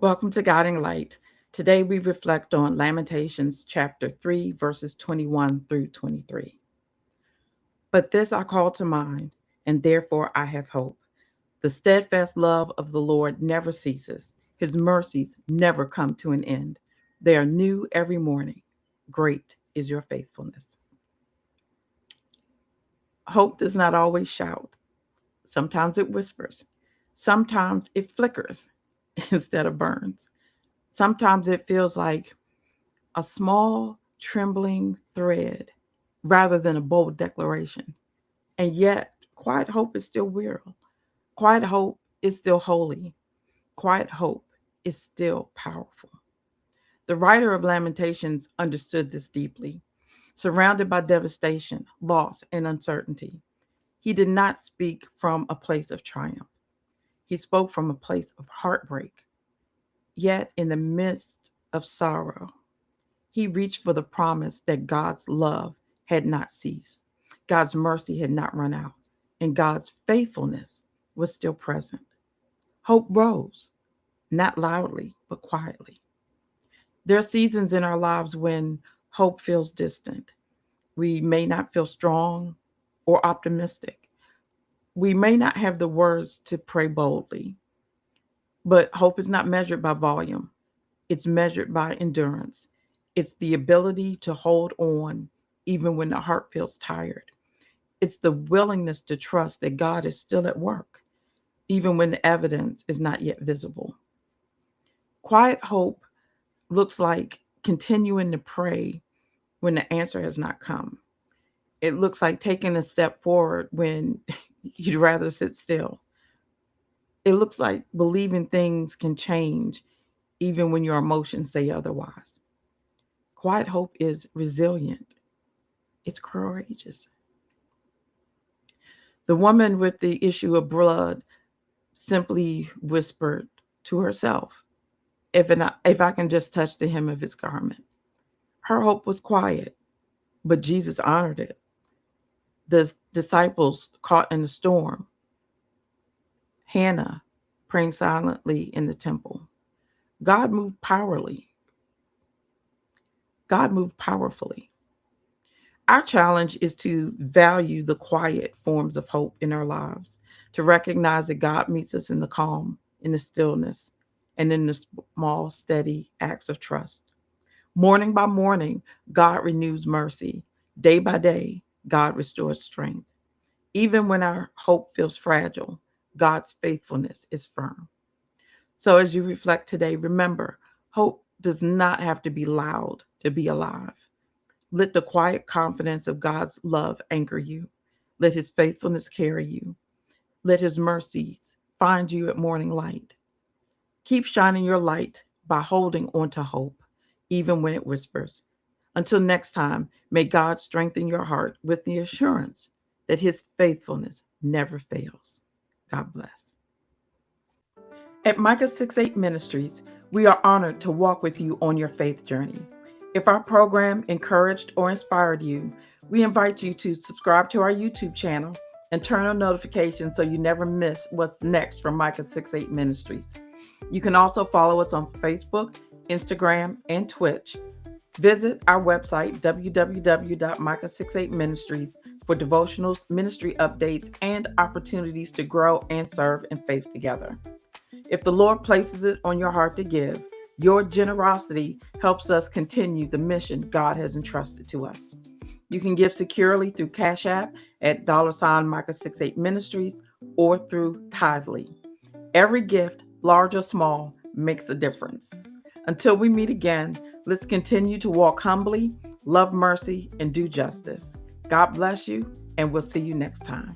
Welcome to Guiding Light. Today we reflect on Lamentations chapter 3, verses 21 through 23. But this I call to mind, and therefore I have hope. The steadfast love of the Lord never ceases, his mercies never come to an end. They are new every morning. Great is your faithfulness. Hope does not always shout. Sometimes it whispers. Sometimes it flickers instead of burns. Sometimes it feels like a small, trembling thread rather than a bold declaration. And yet, quiet hope is still real. Quiet hope is still holy. Quiet hope is still powerful. The writer of Lamentations understood this deeply. Surrounded by devastation, loss, and uncertainty, he did not speak from a place of triumph. He spoke from a place of heartbreak. Yet, in the midst of sorrow, he reached for the promise that God's love had not ceased, God's mercy had not run out, and God's faithfulness was still present. Hope rose, not loudly, but quietly. There are seasons in our lives when hope feels distant. We may not feel strong or optimistic. We may not have the words to pray boldly, but hope is not measured by volume. It's measured by endurance. It's the ability to hold on even when the heart feels tired. It's the willingness to trust that God is still at work, even when the evidence is not yet visible. Quiet hope looks like continuing to pray when the answer has not come. It looks like taking a step forward when you'd rather sit still. It looks like believing things can change even when your emotions say otherwise. Quiet hope is resilient, it's courageous. The woman with the issue of blood simply whispered to herself, if I can just touch the hem of his garment. Her hope was quiet, but Jesus honored it. The disciples caught in the storm, Hannah praying silently in the temple. God moved powerfully. God moved powerfully. Our challenge is to value the quiet forms of hope in our lives, to recognize that God meets us in the calm, in the stillness, and in the small, steady acts of trust. Morning by morning, God renews mercy. Day by day, God restores strength. Even when our hope feels fragile, God's faithfulness is firm. So as you reflect today, remember, hope does not have to be loud to be alive. Let the quiet confidence of God's love anchor you. Let his faithfulness carry you. Let his mercies find you at morning light. Keep shining your light by holding on to hope, even when it whispers. Until next time, may God strengthen your heart with the assurance that his faithfulness never fails. God bless. At Micah 6:8 Ministries, we are honored to walk with you on your faith journey. If our program encouraged or inspired you, we invite you to subscribe to our YouTube channel and turn on notifications so you never miss what's next from Micah 6:8 Ministries. You can also follow us on Facebook, Instagram, and Twitch. Visit our website, www.micah68ministries, for devotionals, ministry updates, and opportunities to grow and serve in faith together. If the Lord places it on your heart to give, your generosity helps us continue the mission God has entrusted to us. You can give securely through Cash App at $Micah68 Ministries or through Tithely. Every gift, large or small, makes a difference. Until we meet again, let's continue to walk humbly, love mercy, and do justice. God bless you, and we'll see you next time.